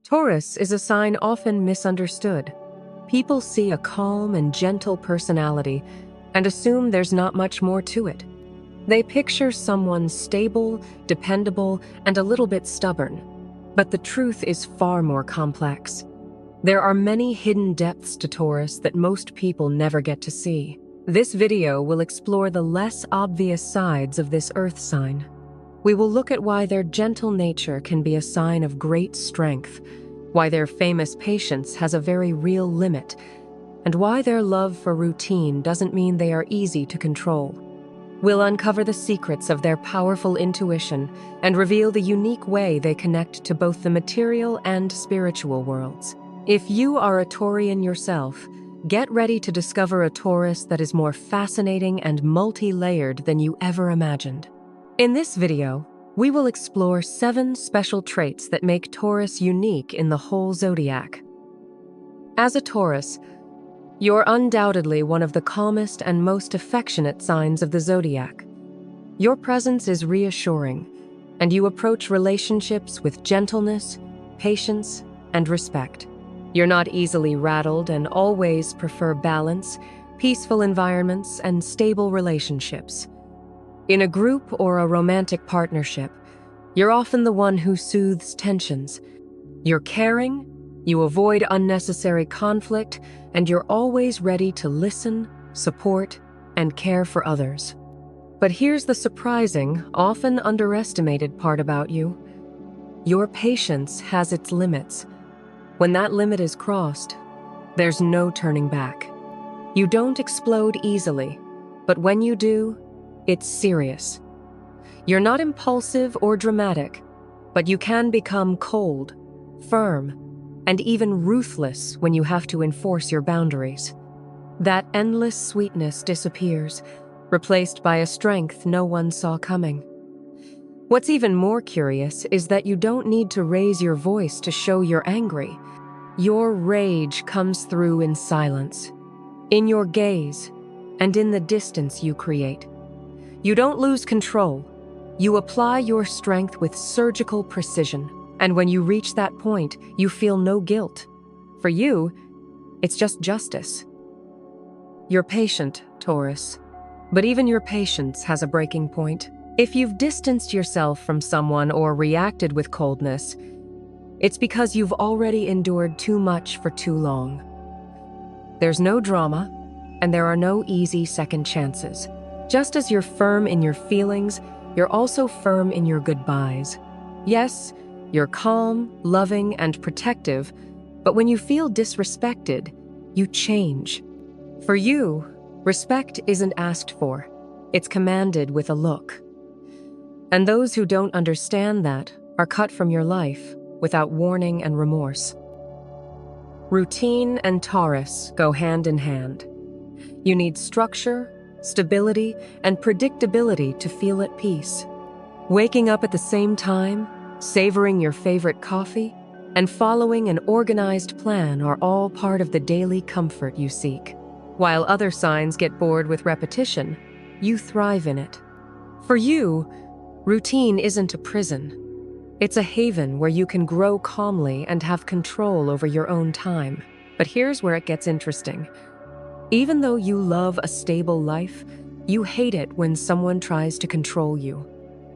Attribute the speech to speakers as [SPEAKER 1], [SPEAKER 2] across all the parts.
[SPEAKER 1] Taurus is a sign often misunderstood. People see a calm and gentle personality and assume there's not much more to it. They picture someone stable, dependable, and a little bit stubborn. But the truth is far more complex. There are many hidden depths to Taurus that most people never get to see. This video will explore the less obvious sides of this earth sign. We will look at why their gentle nature can be a sign of great strength, why their famous patience has a very real limit, and why their love for routine doesn't mean they are easy to control. We'll uncover the secrets of their powerful intuition and reveal the unique way they connect to both the material and spiritual worlds. If you are a Taurian yourself, get ready to discover a Taurus that is more fascinating and multi-layered than you ever imagined. In this video, we will explore 7 special traits that make Taurus unique in the whole zodiac. As a Taurus, you're undoubtedly one of the calmest and most affectionate signs of the zodiac. Your presence is reassuring, and you approach relationships with gentleness, patience, and respect. You're not easily rattled and always prefer balance, peaceful environments, and stable relationships. In a group or a romantic partnership, you're often the one who soothes tensions. You're caring, you avoid unnecessary conflict, and you're always ready to listen, support, and care for others. But here's the surprising, often underestimated part about you. Your patience has its limits. When that limit is crossed, there's no turning back. You don't explode easily, but when you do, it's serious. You're not impulsive or dramatic, but you can become cold, firm, and even ruthless when you have to enforce your boundaries. That endless sweetness disappears, replaced by a strength no one saw coming. What's even more curious is that you don't need to raise your voice to show you're angry. Your rage comes through in silence, in your gaze, and in the distance you create. You don't lose control. You apply your strength with surgical precision, and when you reach that point, you feel no guilt. For you, it's just justice. You're patient, Taurus, but even your patience has a breaking point. If you've distanced yourself from someone or reacted with coldness, it's because you've already endured too much for too long. There's no drama, and there are no easy second chances. Just as you're firm in your feelings, you're also firm in your goodbyes. Yes, you're calm, loving, and protective, but when you feel disrespected, you change. For you, respect isn't asked for. It's commanded with a look. And those who don't understand that are cut from your life without warning and remorse. Routine and Taurus go hand in hand. You need structure, stability, and predictability to feel at peace. Waking up at the same time, savoring your favorite coffee, and following an organized plan are all part of the daily comfort you seek. While other signs get bored with repetition, you thrive in it. For you, routine isn't a prison. It's a haven where you can grow calmly and have control over your own time. But here's where it gets interesting. Even though you love a stable life, you hate it when someone tries to control you.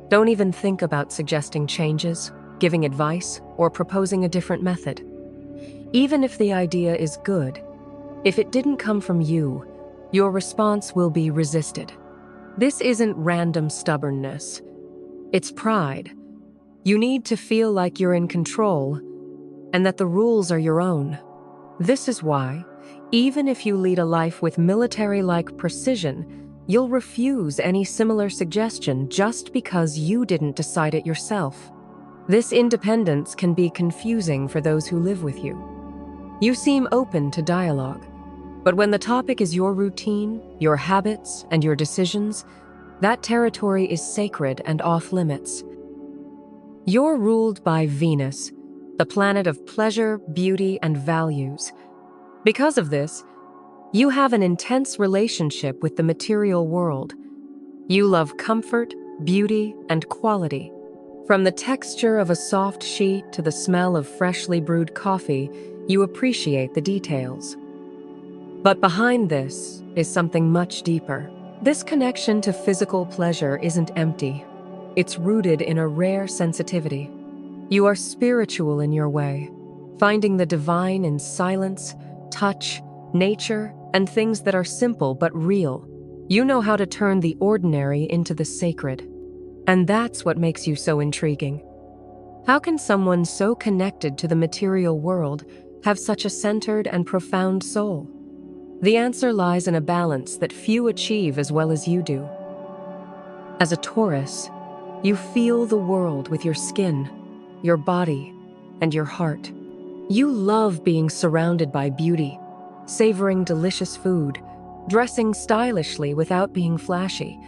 [SPEAKER 1] Don't even think about suggesting changes, giving advice, or proposing a different method. Even if the idea is good, if it didn't come from you, your response will be resisted. This isn't random stubbornness. It's pride. You need to feel like you're in control and that the rules are your own. This is why, even if you lead a life with military-like precision, you'll refuse any similar suggestion just because you didn't decide it yourself. This independence can be confusing for those who live with you. You seem open to dialogue, but when the topic is your routine, your habits, and your decisions, that territory is sacred and off-limits. You're ruled by Venus, the planet of pleasure, beauty, and values. Because of this, you have an intense relationship with the material world. You love comfort, beauty, and quality. From the texture of a soft sheet to the smell of freshly brewed coffee, you appreciate the details. But behind this is something much deeper. This connection to physical pleasure isn't empty. It's rooted in a rare sensitivity. You are spiritual in your way, finding the divine in silence, touch, nature, and things that are simple but real. You know how to turn the ordinary into the sacred. And that's what makes you so intriguing. How can someone so connected to the material world have such a centered and profound soul? The answer lies in a balance that few achieve as well as you do. As a Taurus, you feel the world with your skin, your body, and your heart. You love being surrounded by beauty, savoring delicious food, dressing stylishly without being flashy,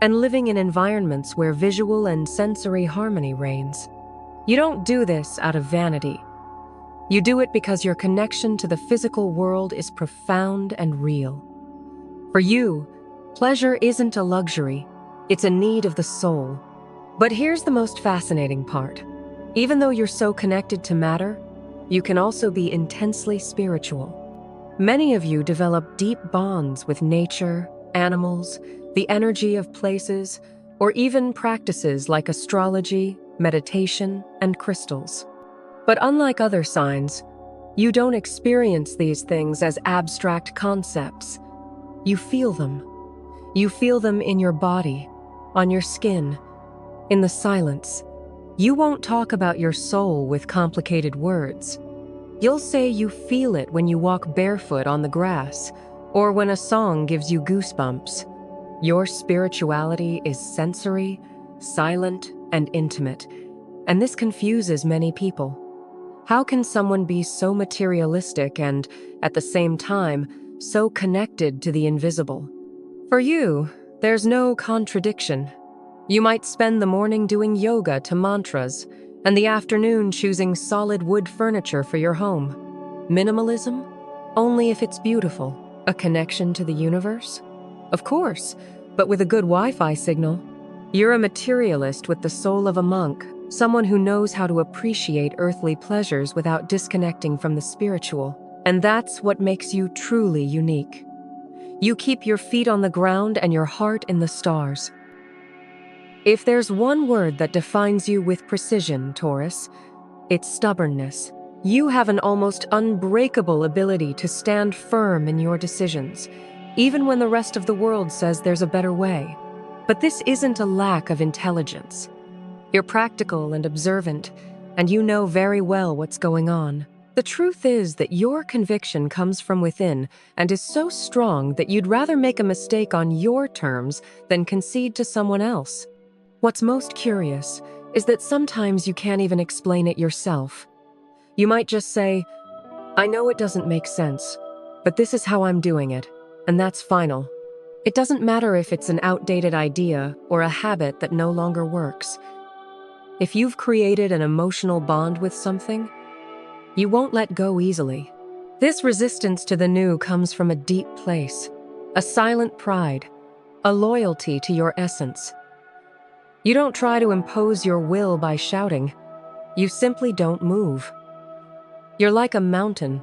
[SPEAKER 1] and living in environments where visual and sensory harmony reigns. You don't do this out of vanity. You do it because your connection to the physical world is profound and real. For you, pleasure isn't a luxury, it's a need of the soul. But here's the most fascinating part. Even though you're so connected to matter, you can also be intensely spiritual. Many of you develop deep bonds with nature, animals, the energy of places, or even practices like astrology, meditation, and crystals. But unlike other signs, you don't experience these things as abstract concepts. You feel them. You feel them in your body, on your skin, in the silence. You won't talk about your soul with complicated words. You'll say you feel it when you walk barefoot on the grass, or when a song gives you goosebumps. Your spirituality is sensory, silent, and intimate, and this confuses many people. How can someone be so materialistic and, at the same time, so connected to the invisible? For you, there's no contradiction. You might spend the morning doing yoga to mantras, and the afternoon choosing solid wood furniture for your home. Minimalism? Only if it's beautiful. A connection to the universe? Of course, but with a good Wi-Fi signal. You're a materialist with the soul of a monk, someone who knows how to appreciate earthly pleasures without disconnecting from the spiritual. And that's what makes you truly unique. You keep your feet on the ground and your heart in the stars. If there's one word that defines you with precision, Taurus, it's stubbornness. You have an almost unbreakable ability to stand firm in your decisions, even when the rest of the world says there's a better way. But this isn't a lack of intelligence. You're practical and observant, and you know very well what's going on. The truth is that your conviction comes from within and is so strong that you'd rather make a mistake on your terms than concede to someone else. What's most curious is that sometimes you can't even explain it yourself. You might just say, "I know it doesn't make sense, but this is how I'm doing it, and that's final." It doesn't matter if it's an outdated idea or a habit that no longer works. If you've created an emotional bond with something, you won't let go easily. This resistance to the new comes from a deep place, a silent pride, a loyalty to your essence. You don't try to impose your will by shouting. You simply don't move. You're like a mountain.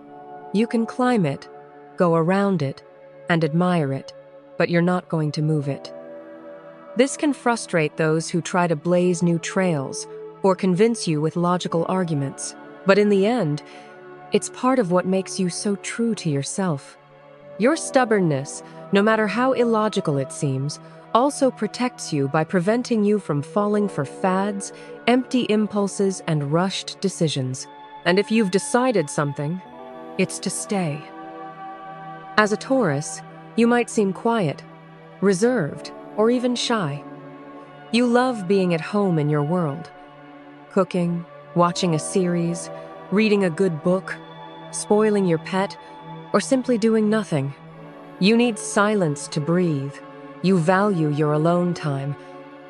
[SPEAKER 1] You can climb it, go around it, and admire it, but you're not going to move it. This can frustrate those who try to blaze new trails or convince you with logical arguments. But in the end, it's part of what makes you so true to yourself. Your stubbornness, no matter how illogical it seems, also protects you by preventing you from falling for fads, empty impulses, and rushed decisions. And if you've decided something, it's to stay. As a Taurus, you might seem quiet, reserved, or even shy. You love being at home in your world. Cooking, watching a series, reading a good book, spoiling your pet, or simply doing nothing. You need silence to breathe. You value your alone time,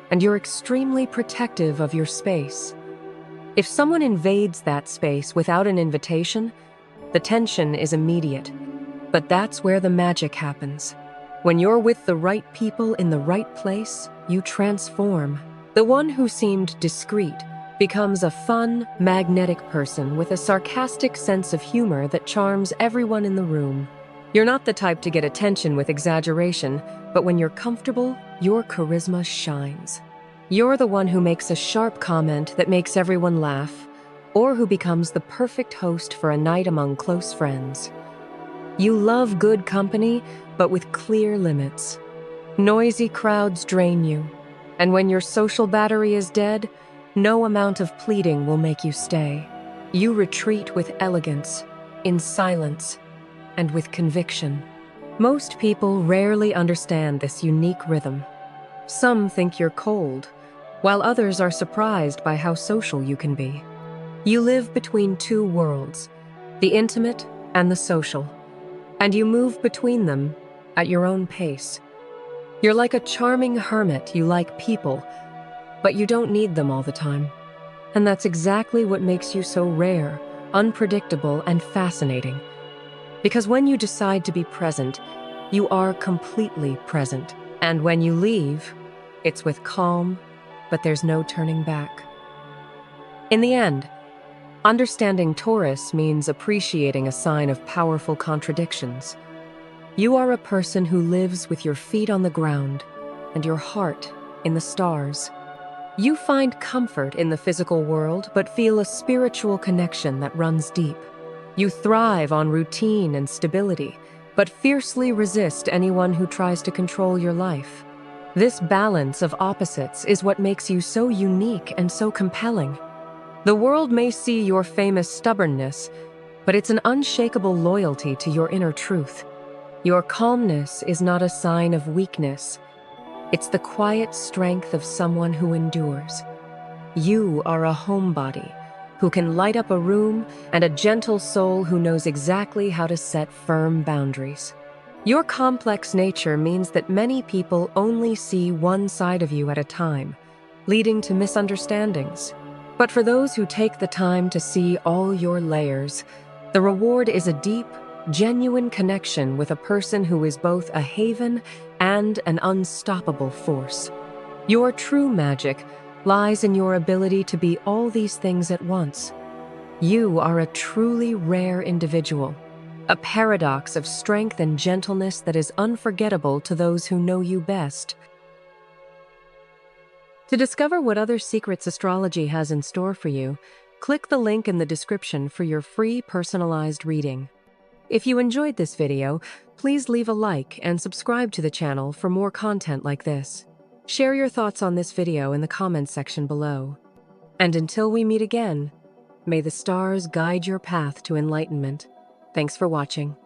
[SPEAKER 1] and you're extremely protective of your space. If someone invades that space without an invitation, the tension is immediate. But that's where the magic happens. When you're with the right people in the right place, you transform. The one who seemed discreet becomes a fun, magnetic person with a sarcastic sense of humor that charms everyone in the room. You're not the type to get attention with exaggeration, but when you're comfortable, your charisma shines. You're the one who makes a sharp comment that makes everyone laugh, or who becomes the perfect host for a night among close friends. You love good company, but with clear limits. Noisy crowds drain you, and when your social battery is dead, no amount of pleading will make you stay. You retreat with elegance, in silence, and with conviction. Most people rarely understand this unique rhythm. Some think you're cold, while others are surprised by how social you can be. You live between two worlds, the intimate and the social, and you move between them at your own pace. You're like a charming hermit. You like people, but you don't need them all the time. And that's exactly what makes you so rare, unpredictable, and fascinating. Because when you decide to be present, you are completely present. And when you leave, it's with calm, but there's no turning back. In the end, understanding Taurus means appreciating a sign of powerful contradictions. You are a person who lives with your feet on the ground and your heart in the stars. You find comfort in the physical world, but feel a spiritual connection that runs deep. You thrive on routine and stability, but fiercely resist anyone who tries to control your life. This balance of opposites is what makes you so unique and so compelling. The world may see your famous stubbornness, but it's an unshakable loyalty to your inner truth. Your calmness is not a sign of weakness. It's the quiet strength of someone who endures. You are a homebody who can light up a room and a gentle soul who knows exactly how to set firm boundaries. Your complex nature means that many people only see one side of you at a time, leading to misunderstandings. But for those who take the time to see all your layers, the reward is a deep, genuine connection with a person who is both a haven and an unstoppable force. Your true magic lies in your ability to be all these things at once. You are a truly rare individual, a paradox of strength and gentleness that is unforgettable to those who know you best. To discover what other secrets astrology has in store for you, click the link in the description for your free personalized reading. If you enjoyed this video, please leave a like and subscribe to the channel for more content like this. Share your thoughts on this video in the comments section below. And until we meet again, may the stars guide your path to enlightenment. Thanks for watching.